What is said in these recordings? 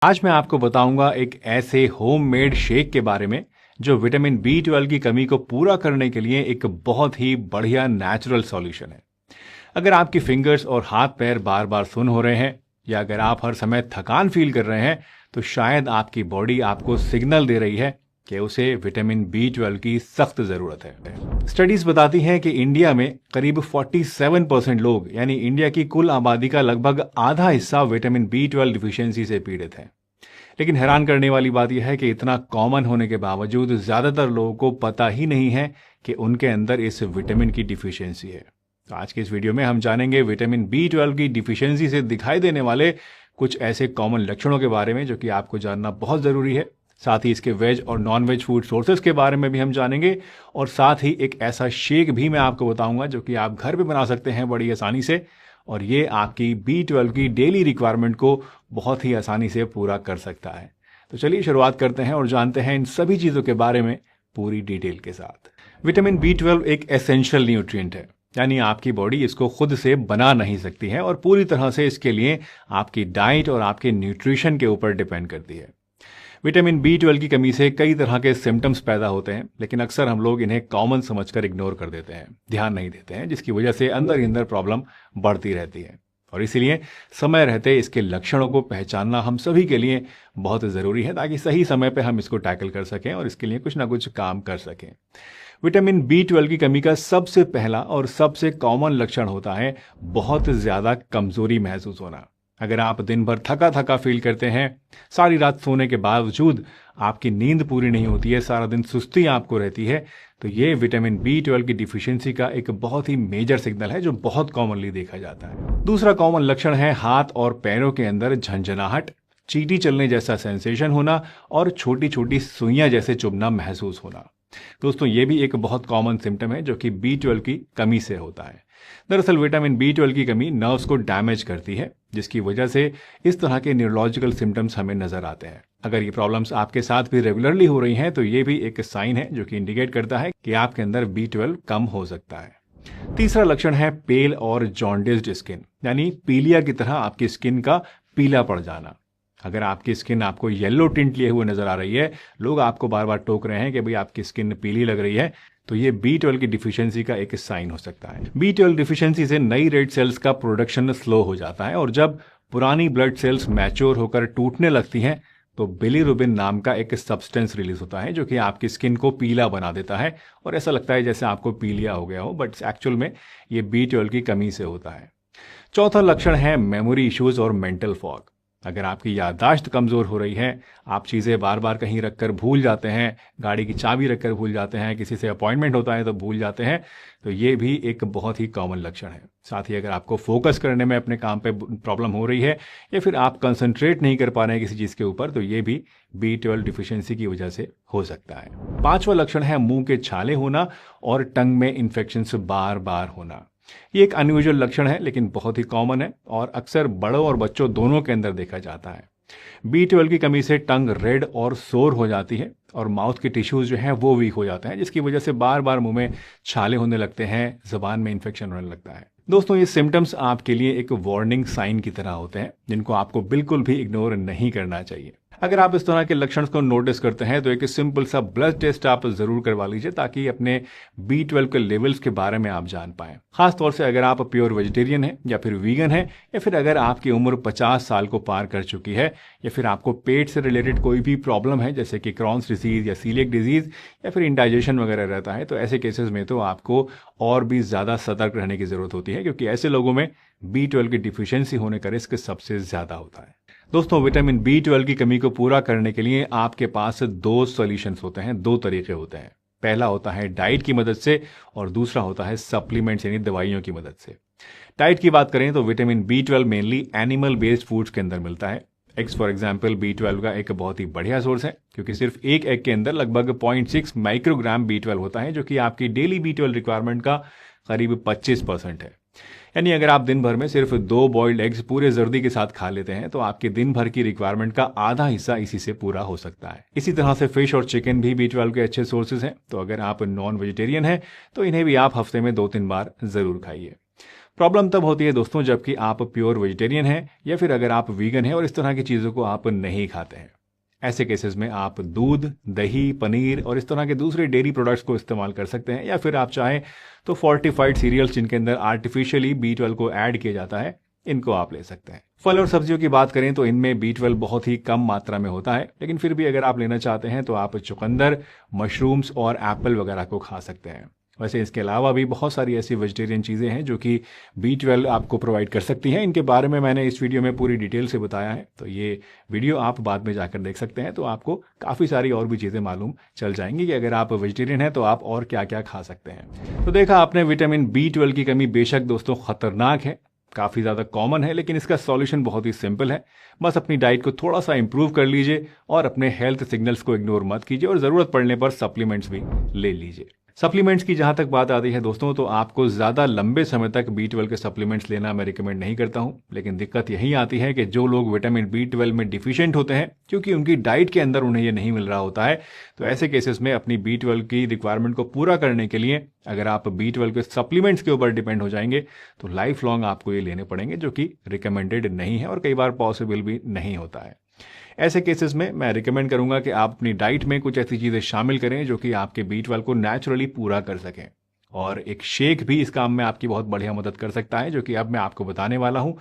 आज मैं आपको बताऊंगा एक ऐसे होममेड शेक के बारे में जो विटामिन B12 की कमी को पूरा करने के लिए एक बहुत ही बढ़िया नेचुरल सॉल्यूशन है। अगर आपकी फिंगर्स और हाथ पैर बार बार सुन्न हो रहे हैं या अगर आप हर समय थकान फील कर रहे हैं तो शायद आपकी बॉडी आपको सिग्नल दे रही है कि उसे विटामिन B12 की सख्त जरूरत है। स्टडीज बताती हैं कि इंडिया में करीब 47% लोग यानी इंडिया की कुल आबादी का लगभग आधा हिस्सा विटामिन B12 डिफिशियंसी से पीड़ित है। लेकिन हैरान करने वाली बात यह है कि इतना कॉमन होने के बावजूद ज्यादातर लोगों को पता ही नहीं है कि उनके अंदर इस विटामिन की डिफिशियंसी है। तो आज के इस वीडियो में हम जानेंगे विटामिन B12 की डिफिशियंसी से दिखाई देने वाले कुछ ऐसे कॉमन लक्षणों के बारे में जो कि आपको जानना बहुत जरूरी है। साथ ही इसके वेज और नॉन वेज फूड सोर्सेज के बारे में भी हम जानेंगे और साथ ही एक ऐसा शेक भी मैं आपको बताऊंगा जो कि आप घर पे बना सकते हैं बड़ी आसानी से और ये आपकी B12 की डेली रिक्वायरमेंट को बहुत ही आसानी से पूरा कर सकता है। तो चलिए शुरुआत करते हैं और जानते हैं इन सभी चीज़ों के बारे में पूरी डिटेल के साथ। विटामिन B12 एक एसेंशियल न्यूट्रिएंट है, यानी आपकी बॉडी इसको खुद से बना नहीं सकती है और पूरी तरह से इसके लिए आपकी डाइट और आपके न्यूट्रिशन के ऊपर डिपेंड करती है। विटामिन B12 की कमी से कई तरह के सिम्टम्स पैदा होते हैं, लेकिन अक्सर हम लोग इन्हें कॉमन समझकर इग्नोर कर देते हैं, ध्यान नहीं देते हैं, जिसकी वजह से अंदर ही अंदर प्रॉब्लम बढ़ती रहती है। और इसीलिए समय रहते इसके लक्षणों को पहचानना हम सभी के लिए बहुत ज़रूरी है ताकि सही समय पर हम इसको टैकल कर सकें और इसके लिए कुछ ना कुछ काम कर सकें। विटामिन B12 की कमी का सबसे पहला और सबसे कॉमन लक्षण होता है बहुत ज़्यादा कमज़ोरी महसूस होना। अगर आप दिन भर थका थका फील करते हैं, सारी रात सोने के बावजूद आपकी नींद पूरी नहीं होती है, सारा दिन सुस्ती आपको रहती है, तो ये विटामिन B12 की डिफिशियंसी का एक बहुत ही मेजर सिग्नल है जो बहुत कॉमनली देखा जाता है। दूसरा कॉमन लक्षण है हाथ और पैरों के अंदर झंझनाहट, चींटी चलने जैसा सेंसेशन होना और छोटी छोटी सुइयां जैसे चुभना महसूस होना। दोस्तों, ये भी एक बहुत कॉमन सिम्टम है जो कि B12 की कमी से होता है। दरअसल विटामिन B12 की कमी नर्व्स को डैमेज करती है, जिसकी वजह से इस तरह के न्यूरोलॉजिकल सिम्टम्स हमें नजर आते हैं। अगर ये प्रॉब्लम्स आपके साथ भी रेगुलरली हो रही हैं तो ये भी एक साइन है जो कि इंडिकेट करता है कि आपके अंदर B12 कम हो सकता है। तीसरा लक्षण है पेल और जॉन्डिस्ड स्किन, यानी पीलिया की तरह आपकी स्किन का पीला पड़ जाना। अगर आपकी स्किन आपको येलो टिंट लिए हुए नजर आ रही है, लोग आपको बार बार टोक रहे हैं कि भाई आपकी स्किन पीली लग रही है, तो ये B12 की डिफिशियंसी का एक साइन हो सकता है। B12 डिफिशियंसी से नई रेड सेल्स का प्रोडक्शन स्लो हो जाता है और जब पुरानी ब्लड सेल्स मैच्योर होकर टूटने लगती हैं तो बिलीरुबिन नाम का एक सब्सटेंस रिलीज होता है जो कि आपकी स्किन को पीला बना देता है और ऐसा लगता है जैसे आपको पीलिया हो गया हो, बट एक्चुअल में ये B12 की कमी से होता है। चौथा लक्षण है मेमोरी इश्यूज और मेंटल फॉग। अगर आपकी याददाश्त कमज़ोर हो रही है, आप चीज़ें बार बार कहीं रखकर भूल जाते हैं, गाड़ी की चाबी रखकर भूल जाते हैं, किसी से अपॉइंटमेंट होता है तो भूल जाते हैं, तो ये भी एक बहुत ही कॉमन लक्षण है। साथ ही अगर आपको फोकस करने में अपने काम पे प्रॉब्लम हो रही है या फिर आप कंसंट्रेट नहीं कर पा रहे हैं किसी चीज़ के ऊपर, तो ये भी B12 डिफिशियंसी की वजह से हो सकता है। पांचवा लक्षण है मुंह के छाले होना और टंग में इन्फेक्शन से बार बार होना। ये एक अनयूजुअल लक्षण है लेकिन बहुत ही कॉमन है और अक्सर बड़ों और बच्चों दोनों के अंदर देखा जाता है। B12 की कमी से टंग रेड और सोर हो जाती है और माउथ के टिश्यूज जो हैं वो वीक हो जाते हैं, जिसकी वजह से बार बार मुंह में छाले होने लगते हैं, जबान में इन्फेक्शन होने लगता है। दोस्तों, ये सिम्टम्स आपके लिए एक वार्निंग साइन की तरह होते हैं जिनको आपको बिल्कुल भी इग्नोर नहीं करना चाहिए। अगर आप इस तरह के लक्षण को नोटिस करते हैं तो एक सिंपल सा ब्लड टेस्ट आप जरूर करवा लीजिए ताकि अपने B12 के लेवल्स के बारे में आप जान पाएं। खासतौर से अगर आप प्योर वेजिटेरियन हैं या फिर वीगन हैं या फिर अगर आपकी उम्र 50 साल को पार कर चुकी है या फिर आपको पेट से रिलेटेड कोई भी प्रॉब्लम है जैसे कि क्रॉन्स डिजीज या सीलिएक डिजीज या फिर इंडाइजेशन वगैरह रहता है, तो ऐसे केसेस में तो आपको और भी ज़्यादा सतर्क रहने की ज़रूरत होती है क्योंकि ऐसे लोगों में B12 की डिफिशियंसी होने का रिस्क सबसे ज़्यादा होता है। दोस्तों, विटामिन B12 की कमी को पूरा करने के लिए आपके पास दो सॉल्यूशंस होते हैं, दो तरीके होते हैं। पहला होता है डाइट की मदद से और दूसरा होता है सप्लीमेंट्स यानी दवाइयों की मदद से। डाइट की बात करें तो vitamin B12 mainly animal based foods के अंदर मिलता है। एग्स फॉर एग्जाम्पल B12 का एक बहुत ही बढ़िया सोर्स है क्योंकि सिर्फ एक एग के अंदर लगभग 0.6 माइक्रोग्राम B12 होता है जो कि आपकी डेली B12 रिक्वायरमेंट का करीब 25% है। यानी अगर आप दिन भर में सिर्फ 2 बॉइल्ड एग्स पूरे जर्दी के साथ खा लेते हैं तो आपके दिन भर की रिक्वायरमेंट का आधा हिस्सा इसी से पूरा हो सकता है। इसी तरह से फिश और चिकन भी B12 के अच्छे सोर्सेज हैं, तो अगर आप नॉन वेजिटेरियन हैं तो इन्हें भी आप हफ्ते में 2-3 बार जरूर खाइए। प्रॉब्लम तब होती है दोस्तों जबकि आप प्योर वेजिटेरियन हैं या फिर अगर आप वीगन हैं और इस तरह की चीज़ों को आप नहीं खाते हैं। ऐसे केसेस में आप दूध, दही, पनीर और इस तरह के दूसरे डेयरी प्रोडक्ट्स को इस्तेमाल कर सकते हैं, या फिर आप चाहें तो फोर्टिफाइड सीरियल्स जिनके अंदर आर्टिफिशियली B12 को ऐड किया जाता है, इनको आप ले सकते हैं। फल और सब्जियों की बात करें तो इनमें B12 बहुत ही कम मात्रा में होता है, लेकिन फिर भी अगर आप लेना चाहते हैं तो आप चुकंदर, मशरूम्स और एप्पल वगैरह को खा सकते हैं। वैसे इसके अलावा भी बहुत सारी ऐसी वेजिटेरियन चीज़ें हैं जो कि B12 आपको प्रोवाइड कर सकती हैं। इनके बारे में मैंने इस वीडियो में पूरी डिटेल से बताया है, तो ये वीडियो आप बाद में जाकर देख सकते हैं, तो आपको काफ़ी सारी और भी चीज़ें मालूम चल जाएंगी कि अगर आप वेजिटेरियन हैं तो आप और क्या क्या खा सकते हैं। तो देखा आपने, विटामिन B12 की कमी बेशक दोस्तों खतरनाक है, काफ़ी ज़्यादा कॉमन है, लेकिन इसका सॉल्यूशन बहुत ही सिंपल है। बस अपनी डाइट को थोड़ा सा इंप्रूव कर लीजिए और अपने हेल्थ सिग्नल्स को इग्नोर मत कीजिए और ज़रूरत पड़ने पर सप्लीमेंट्स भी ले लीजिए। सप्लीमेंट्स की जहां तक बात आती है दोस्तों, तो आपको ज़्यादा लंबे समय तक B12 के सप्लीमेंट्स लेना मैं रिकमेंड नहीं करता हूं, लेकिन दिक्कत यही आती है कि जो लोग विटामिन B12 में डिफिशिएंट होते हैं, क्योंकि उनकी डाइट के अंदर उन्हें ये नहीं मिल रहा होता है, तो ऐसे केसेस में अपनी B12 की रिक्वायरमेंट को पूरा करने के लिए अगर आप B12 के सप्लीमेंट्स के ऊपर डिपेंड हो जाएंगे तो लाइफ लॉन्ग आपको ये लेने पड़ेंगे, जो कि रिकमेंडेड नहीं है और कई बार पॉसिबल भी नहीं होता है। ऐसे केसेस में मैं रिकमेंड करूंगा कि आप अपनी डाइट में कुछ ऐसी चीज़ें शामिल करें जो कि आपके B12 को नेचुरली पूरा कर सकें। और एक शेक भी इस काम में आपकी बहुत बढ़िया मदद कर सकता है, जो कि अब मैं आपको बताने वाला हूं।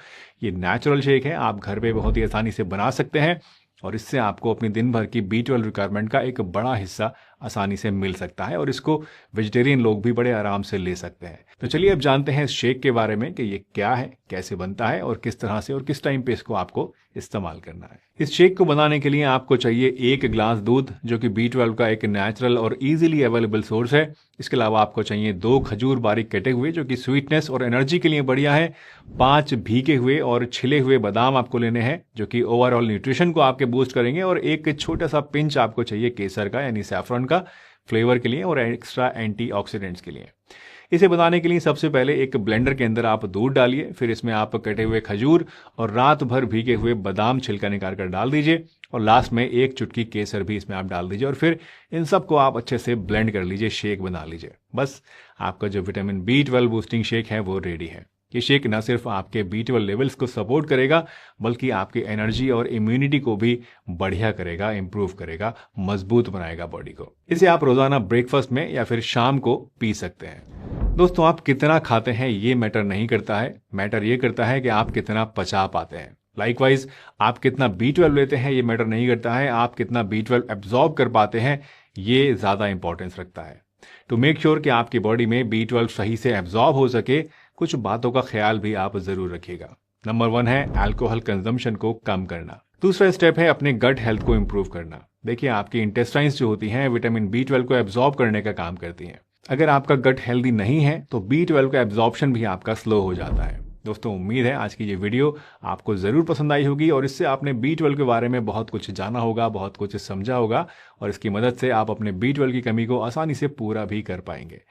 ये नेचुरल शेक है, आप घर पे बहुत ही आसानी से बना सकते हैं और इससे आपको अपनी दिन भर की B12 रिक्वायरमेंट का एक बड़ा हिस्सा आसानी से मिल सकता है और इसको वेजिटेरियन लोग भी बड़े आराम से ले सकते हैं। तो चलिए अब जानते हैं इस शेक के बारे में कि ये क्या है, कैसे बनता है और किस तरह से और किस टाइम पे इसको आपको इस्तेमाल करना है। इस शेक को बनाने के लिए आपको चाहिए 1 गिलास दूध, जो कि B12 का एक नेचुरल और इजीली अवेलेबल सोर्स है। इसके अलावा आपको चाहिए 2 खजूर बारीक कटे हुए, जो कि स्वीटनेस और एनर्जी के लिए बढ़िया है। 5 भीगे हुए और छिले हुए बादाम आपको लेने हैं, जो कि ओवरऑल न्यूट्रिशन को आपके बूस्ट करेंगे। और एक छोटा सा पिंच आपको चाहिए केसर का, यानी सैफरन का, फ्लेवर के लिए और एक्स्ट्रा एंटीऑक्सीडेंट्स के लिए। इसे बनाने के लिए सबसे पहले एक ब्लेंडर के अंदर आप दूध डालिए, फिर इसमें आप कटे हुए खजूर और रात भर भीगे हुए बादाम छिलका निकाल कर डाल दीजिए और लास्ट में 1 चुटकी केसर भी इसमें आप डाल दीजिए और फिर इन सबको आप अच्छे से ब्लेंड कर लीजिए, शेक बना लीजिए। बस आपका जो विटामिन B12 बूस्टिंग शेक है वो रेडी है। ये शेक न सिर्फ आपके B12 लेवल्स को सपोर्ट करेगा, बल्कि आपकी एनर्जी और इम्यूनिटी को भी बढ़िया करेगा, इंप्रूव करेगा, मजबूत बनाएगा बॉडी को। इसे आप रोजाना ब्रेकफास्ट में या फिर शाम को पी सकते हैं। दोस्तों, आप कितना खाते हैं ये मैटर नहीं करता है, मैटर ये करता है कि आप कितना पचा पाते हैं। लाइकवाइज आप कितना B12 लेते हैं ये मैटर नहीं करता है, आप कितना B12 एब्जॉर्ब कर पाते हैं ये ज्यादा इंपॉर्टेंस रखता है। टू मेक श्योर कि आपकी बॉडी में B12 सही से एब्जॉर्ब हो सके, कुछ बातों का ख्याल भी आप जरूर रखिएगा। नंबर 1 है अल्कोहल कंजम्पशन को कम करना। दूसरा स्टेप है अपने गट हेल्थ को इंप्रूव करना। देखिए, आपकी इंटेस्टाइन्स जो होती हैं विटामिन B12 को एब्जॉर्ब करने का काम करती हैं। अगर आपका गट हेल्दी नहीं है तो B12 का एब्जॉर्प्शन भी आपका स्लो हो जाता है। दोस्तों, उम्मीद है आज की ये वीडियो आपको जरूर पसंद आई होगी और इससे आपने B12 के बारे में बहुत कुछ जाना होगा, बहुत कुछ समझा होगा और इसकी मदद से आप अपने B12 की कमी को आसानी से पूरा भी कर पाएंगे।